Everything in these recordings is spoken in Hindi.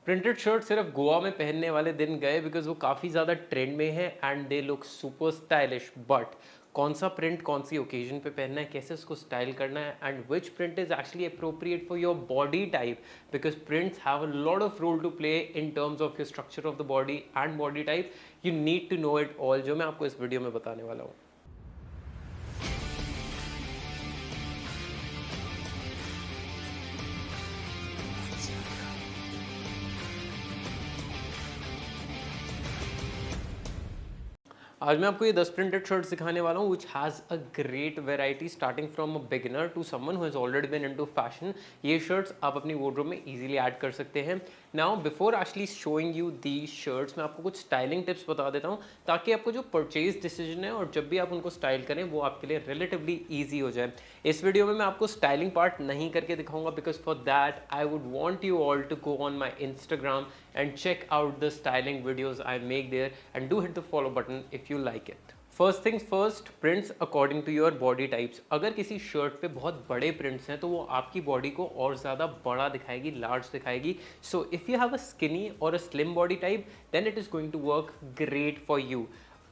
प्रिंटेड शर्ट सिर्फ गोवा में पहनने वाले दिन गए बिकॉज वो काफ़ी ज़्यादा ट्रेंड में है and they look super stylish. But कौन सा प्रिंट कौन सी ओकेजन पे पहनना है, कैसे उसको स्टाइल करना है and which print is actually appropriate for your body type, because prints have a lot of role to play in terms of your structure of the body and body type. You need to know it all, जो मैं आपको इस वीडियो में बताने वाला हूँ। आज मैं आपको ये 10 प्रिंटेड शर्ट्स दिखाने वाला हूँ which has a great variety starting from a beginner to someone who has already been into fashion. ये शर्ट्स आप अपनी वार्डरोब में इजीली ऐड कर सकते हैं। Now before actually showing you the shirts, मैं आपको कुछ स्टाइलिंग टिप्स बता देता हूँ ताकि आपको जो परचेज डिसीजन है और जब भी आप उनको स्टाइल करें वो आपके लिए रिलेटिवली ईजी हो जाए। इस वीडियो में मैं आपको स्टाइलिंग पार्ट नहीं करके दिखाऊंगा because for that I would want you all to go on my Instagram and check out the styling videos I make there and do hit the follow button if you like it. First things first, prints according to your body types. अगर किसी शर्ट पे बहुत बड़े प्रिंट्स हैं तो वो आपकी बॉडी को और ज़्यादा बड़ा दिखाएगी, लार्ज दिखाएगी। So if you have a skinny or a slim body type then it is going to work great for you.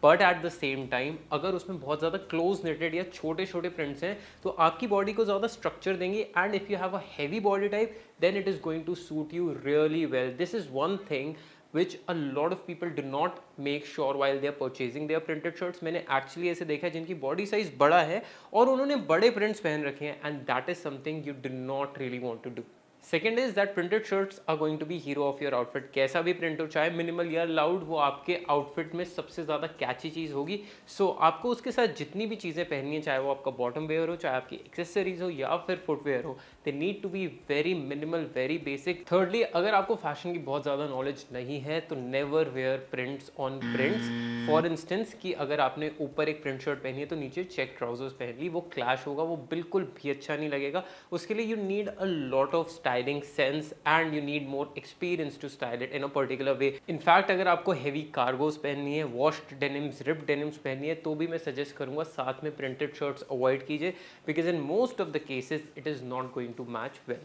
But at the same time अगर उसमें बहुत ज़्यादा क्लोज नेटेड या छोटे छोटे प्रिंट्स हैं तो आपकी बॉडी को ज़्यादा स्ट्रक्चर देंगे and if you have a heavy body type then it is going to suit you really well. This is one thing which a lot of people do not make sure while they are purchasing their printed shirts. मैंने actually ऐसे देखा है जिनकी बॉडी साइज बड़ा है और उन्होंने बड़े प्रिंट्स पहन रखे हैं and that is something you do not really want to do. Second is that printed shirts are going to be hero of your outfit. कैसा भी प्रिंट हो, चाहे मिनिमल या लाउड, वो आपके आउटफिट में सबसे ज़्यादा कैची चीज़ होगी। सो आपको उसके साथ जितनी भी चीज़ें पहननी है, चाहे वो आपका बॉटम वेयर हो, चाहे आपकी एक्सेसरीज हो या फिर फुटवेयर हो, they need to be very minimal, very basic. Thirdly, अगर आपको फैशन की बहुत ज़्यादा नॉलेज नहीं है तो never wear prints on prints. For instance कि अगर आपने ऊपर एक प्रिंट शर्ट पहनी है तो नीचे चेक ट्राउजर्स पहन ली, वो क्लैश होगा, वो बिल्कुल भी अच्छा नहीं लगेगा। उसके लिए you need a lot of styling sense and you need more experience to style it in a particular way. In fact, अगर आपको heavy cargos पहननी है, washed denims, ripped denims पहननी है तो भी मैं suggest करूँगा साथ में printed shirts avoid कीजिए because in most of the cases it is not going to match well.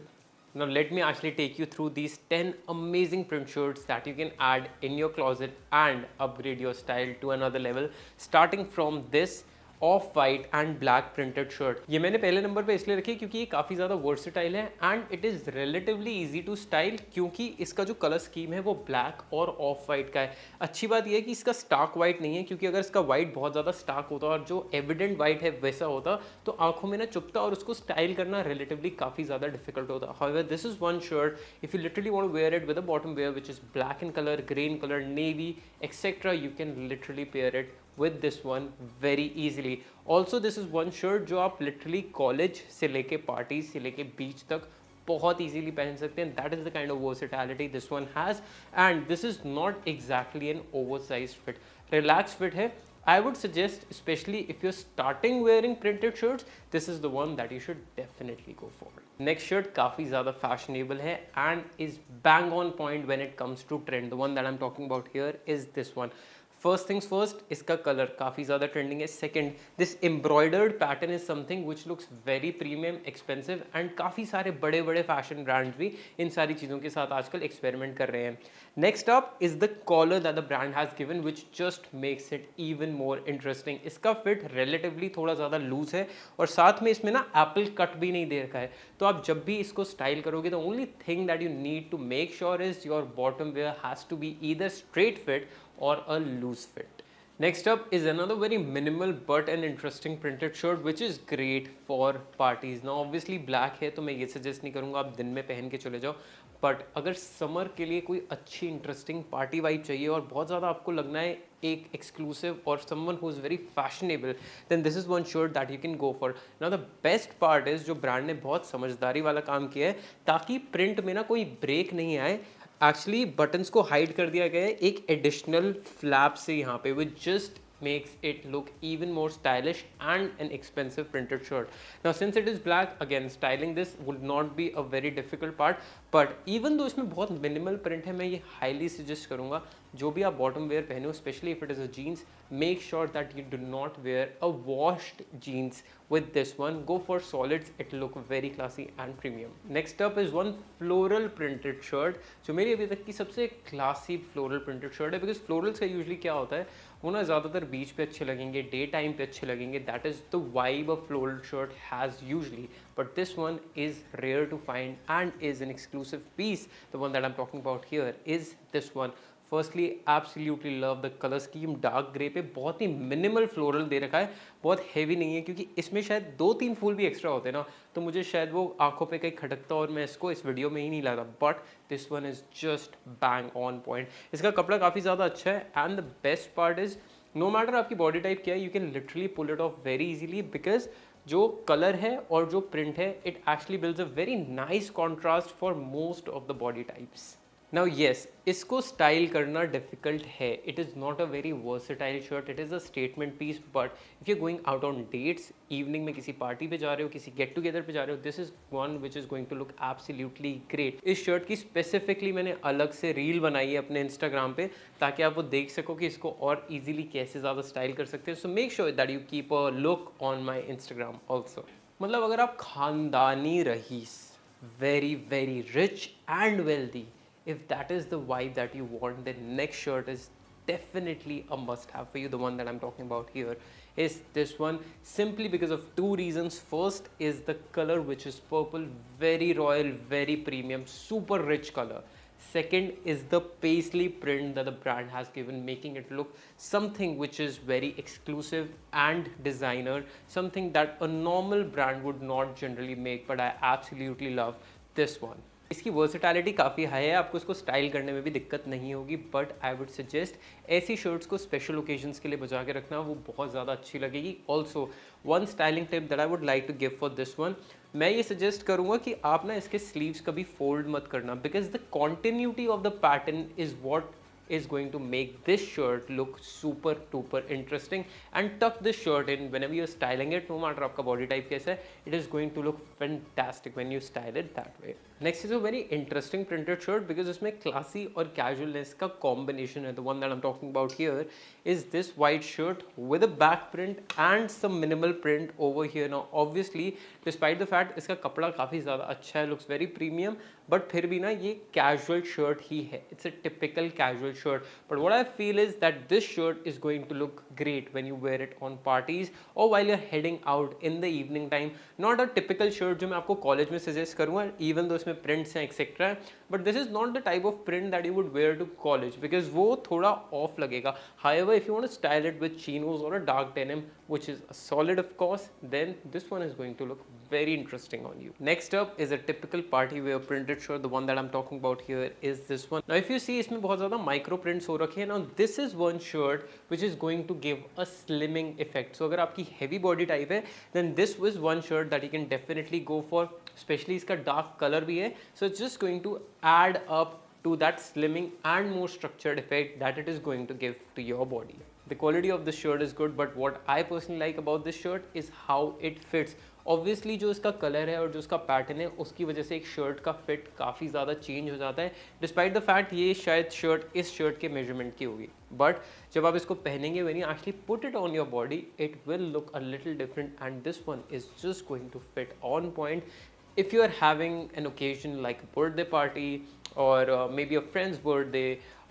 Now let me actually take you through these 10 amazing print shirts that you can add in your closet and upgrade your style to another level, starting from this of white and black printed shirt. ये मैंने पहले नंबर पे इसलिए रखी क्योंकि ये काफ़ी ज़्यादा वर्सेटाइल है and it is relatively easy to style क्योंकि इसका जो कलर स्कीम है वो ब्लैक और ऑफ वाइट का है। अच्छी बात यह है कि इसका स्टार्क वाइट नहीं है क्योंकि अगर इसका वाइट बहुत ज़्यादा स्टार्क होता और जो एविडेंट वाइट है वैसा होता तो आंखों में ना चुभता और उसको स्टाइल करना रिलेटिवली काफ़ी ज़्यादा डिफिकल्ट होता। However this is one shirt if you literally want to wear it with a bottom wear which is black in colour, grey in colour, navy etcetera, you can literally pair it with this one very easily. Also this is one shirt जो आप literally college से लेके parties से लेके beach तक बहुत easily पहन सकते हैं. That is the kind of versatility this one has and this is not exactly an oversized fit. Relaxed fit है. I would suggest, especially if you're starting wearing printed shirts, this is the one that you should definitely go for. Next shirt काफ़ी ज़्यादा fashionable है and is bang on point when it comes to trend. The one that I'm talking about here is this one. First things first, इसका कलर काफ़ी ज़्यादा ट्रेंडिंग है। Second, this embroidered pattern is something which looks very premium, expensive and काफ़ी सारे बड़े बड़े फैशन ब्रांड्स भी इन सारी चीज़ों के साथ आजकल एक्सपेरिमेंट कर रहे हैं। Next up is the collar that the brand has given which just makes it even more interesting. इसका फिट रिलेटिवली थोड़ा ज़्यादा लूज है और साथ में इसमें ना एप्पल कट भी नहीं दे रखा है। तो आप जब भी इसको स्टाइल करोगे the only thing that you need to make sure is your bottom wear has to be either straight fit or a loose fit. Next up is another very minimal but an interesting printed shirt which is great for parties. Now obviously black है तो मैं ये suggest नहीं करूँगा आप दिन में पहन के चले जाओ, बट अगर समर के लिए कोई अच्छी इंटरेस्टिंग पार्टी वाइब चाहिए और बहुत ज़्यादा आपको लगना है एक एक्सक्लूसिव और someone who is very fashionable, then this is one shirt that you can go for. Now the best part is जो ब्रांड ने बहुत समझदारी वाला काम किया है ताकि प्रिंट में ना कोई ब्रेक नहीं आए, एक्चुअली बटन्स को हाइड कर दिया गया है एक एडिशनल फ्लैप से यहाँ पे with just makes it look even more stylish and an expensive printed shirt. Now since it is black, again styling this would not be a very difficult part, but even though इसमें बहुत minimal print है, मैं ये highly suggest करूँगा जो भी आप बॉटम वेयर पहने हो, specially if it is a jeans, make sure that you do not wear a washed jeans with this one. Go for solids, it look very classy and premium. Next up is one floral printed shirt, जो मेरी अभी तक की सबसे classy floral printed shirt है, because florals का usually क्या होता है, वो ना ज़्यादातर बीच पे अच्छे लगेंगे, डे टाइम पे अच्छे लगेंगे. That is the vibe a floral shirt has usually, but this one is rare to find and is an exclusive piece. The one that I'm talking about here is this one. Firstly absolutely love the colour scheme, dark grey पे बहुत ही मिनिमल फ्लोरल दे रखा है, बहुत हैवी नहीं है, क्योंकि इसमें शायद 2-3 फूल भी एक्स्ट्रा होते हैं ना, तो मुझे शायद वो आंखों पे कहीं खटकता और मैं इसको इस वीडियो में ही नहीं लाता. But this one is just bang on point. इसका कपड़ा काफ़ी ज़्यादा अच्छा है and the best part is no matter आपकी बॉडी टाइप क्या है, you can literally pull it off very easily, because जो कलर है और जो प्रिंट है, it actually builds a very nice contrast for most of the body types. Now yes, इसको स्टाइल करना डिफिकल्ट है. It is not a very versatile shirt, it is a statement piece. But if you going out on dates, evening में किसी पार्टी पे जा रहे हो, किसी गेट टुगेदर पे जा रहे हो, this is one which is going to look absolutely great. इस शर्ट की स्पेसिफिकली मैंने अलग से रील बनाई है अपने इंस्टाग्राम पे, ताकि आप वो देख सको कि इसको और ईजिली कैसे ज़्यादा स्टाइल कर सकते हैं. So make sure that you keep a look on my Instagram also. मतलब अगर आप खानदानी rice, very very rich and wealthy, if that is the vibe that you want, then next shirt is definitely a must have for you. The one that I'm talking about here is this one, simply because of two reasons. First is the color, which is purple, very royal, very premium, super rich color. Second is the paisley print that the brand has given, making it look something which is very exclusive and designer, something that a normal brand would not generally make. But I absolutely love this one. इसकी वर्सेटैलिटी काफ़ी हाई है, आपको इसको स्टाइल करने में भी दिक्कत नहीं होगी. बट आई वुड सजेस्ट ऐसी शर्ट्स को स्पेशल ओकेजन्स के लिए बचा के रखना, वो बहुत ज़्यादा अच्छी लगेगी. Also one styling tip that I would like to give for this one, मैं ये सजेस्ट करूँगा कि आप ना इसके स्लीव्स कभी फोल्ड मत करना, because the continuity of the pattern is what is going to make this shirt look super duper interesting. And tuck this shirt in whenever you're styling it, no matter आपका body type कैसा है, it is going to look fantastic when you style it that way. Next is a very interesting printed shirt, because इसमें classy और casualness का combination है. The one that I'm talking about here is this white shirt with a back print and some minimal print over here. Now obviously despite the fact इसका कपड़ा काफ़ी ज़्यादा अच्छा है, looks very premium, बट फिर भी ना ये कैजुअल शर्ट ही है. It's a typical casual shirt. But what I feel is that this shirt is going to look great when you wear it on parties or while you're heading out in the evening time. Not a typical shirt जो मैं आपको कॉलेज में सजेस्ट करूँगा, even though इसमें prints हैं etcetera, but this is not the type of print that you would wear to college, because वो थोड़ा off लगेगा. However, if you want to style it with chinos or a dark denim, which is a solid of course, then this one is going to look very interesting on you. Next up is a typical party wear printed shirt. The one that I'm talking about here is this one. Now if you see, इसमें बहुत ज़्यादा micro prints हो रखे हैं. Now this is one shirt which is going to give a slimming effect. So अगर आपकी heavy body type है, then this was one shirt that you can definitely go for. Especially इसका dark color भी है, so it's just going to add up to that slimming and more structured effect that it is going to give to your body. The quality of this shirt is good, but what I personally like about this shirt is how it fits. Obviously जो इसका कलर है और जो इसका पैटर्न है, उसकी वजह से एक शर्ट का फिट काफ़ी ज़्यादा चेंज हो जाता है, डिस्पाइट द फैक्ट ये शायद शर्ट इस शर्ट के मेजरमेंट की होगी. बट जब आप इसको पहनेंगे, when you actually put it on your body, it will look a little different, and this one is just going to fit on point. If you are having an occasion like a birthday party or maybe a friend's birthday,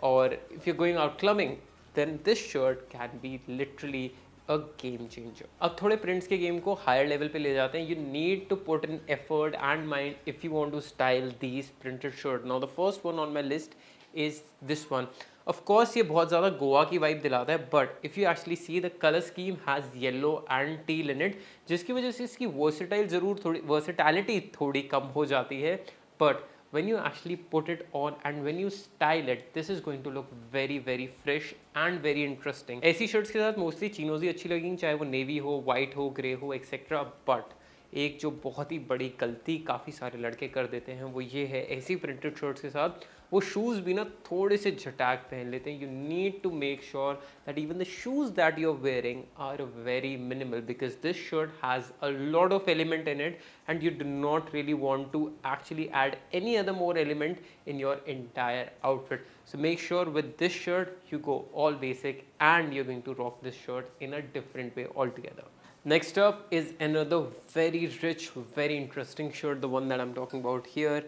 or if you're going out clubbing, then this shirt can be literally a game changer. अब थोड़े prints के game को higher level पे ले जाते हैं. You need to put in effort and mind if you want to style these printed shirt. Now the first one on my list is this one. Of course ये बहुत ज़्यादा गोवा की वाइब दिलाता है, but if you actually see the colour scheme has yellow and teal in it, जिसकी वजह से इसकी वर्सेटाइलिटी थोड़ी कम हो जाती है. But when you actually put it on and when you style it, this is going to look very very fresh and very interesting. ऐसी शर्ट्स के साथ मोस्टली चिनोज ही अच्छी लगेंगी, चाहे वो नेवी हो, वाइट हो, ग्रे हो, एक्सेट्रा. बट एक जो बहुत ही बड़ी गलती काफ़ी सारे लड़के कर देते हैं, वो ये है ऐसी प्रिंटेड शर्ट्स के साथ वो शूज़ भी ना थोड़े से झटाक पहन लेते हैं. You need to make sure that even the shoes that you are wearing are very minimal because this shirt has a lot of element in it and you do not really want to actually add any other more element in your entire outfit. So make sure with this shirt you go all basic and you're going to rock this shirt in a different way altogether. Next up is another very rich, very interesting shirt. The one that I'm talking about here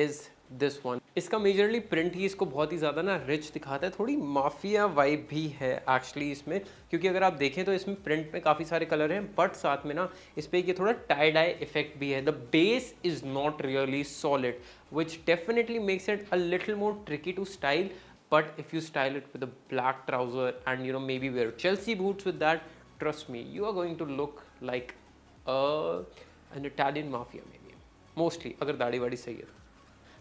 is this one. इसका मेजरली प्रिंट ही इसको बहुत ही ज़्यादा ना रिच दिखाता है. थोड़ी माफिया वाइब भी है एक्चुअली इसमें, क्योंकि अगर आप देखें तो इसमें प्रिंट में काफ़ी सारे कलर हैं बट साथ में ना इस पर ये थोड़ा टाई डाई इफेक्ट भी है. The base is not really solid which definitely makes it a little more tricky to style. But if you style it with a black trouser and maybe wear Chelsea boots with that, trust me, you are going to look like an Italian mafia maybe. Mostly, अगर दाढ़ी वाड़ी सही है.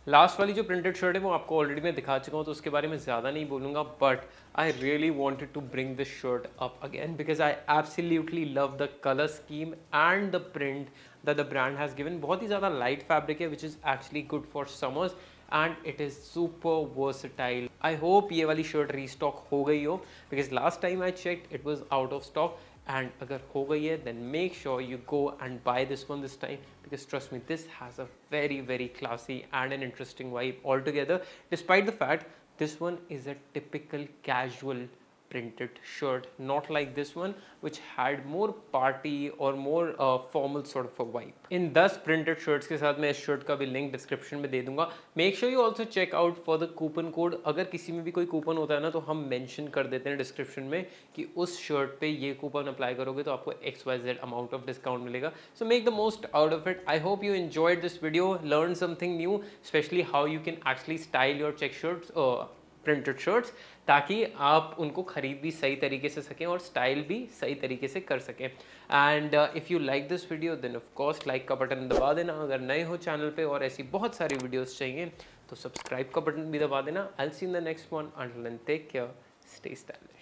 लास्ट वाली जो प्रिंटेड शर्ट है वो आपको ऑलरेडी मैं दिखा चुका हूँ, तो उसके बारे में ज़्यादा नहीं बोलूँगा. But I really wanted to bring this shirt up again because I absolutely love the colour scheme and the print that the brand has given. बहुत ही ज़्यादा लाइट फैब्रिक है which is actually good for summers and it is super versatile. I hope ये वाली शर्ट रीस्टॉक हो गई हो because last time I checked it was out of stock. And अगर हो गई है then make sure you go and buy this one this time because trust me, this has a very very classy and an interesting vibe altogether, despite the fact this one is a typical casual printed shirt, not like this one which had more party or more formal sort of a vibe. In 10 printed shirts के साथ मैं इस shirt का भी link description में दे दूंगा. Make sure you also check out for the coupon code. अगर किसी में भी कोई कूपन होता है ना तो हम mention कर देते हैं description में कि उस shirt पे ये कूपन अप्लाई करोगे तो आपको XYZ amount of discount मिलेगा. So make the most out of it. I hope you enjoyed this video, learned something new, especially how you can actually style your check shirts, printed shirts, ताकि आप उनको ख़रीद भी सही तरीके से सकें और स्टाइल भी सही तरीके से कर सकें. And if you like this video then of course like का बटन दबा देना. अगर नए हो चैनल पे और ऐसी बहुत सारी वीडियोस चाहिए तो सब्सक्राइब का बटन भी दबा देना. I will see in the next one. Until then take care, stay stylish.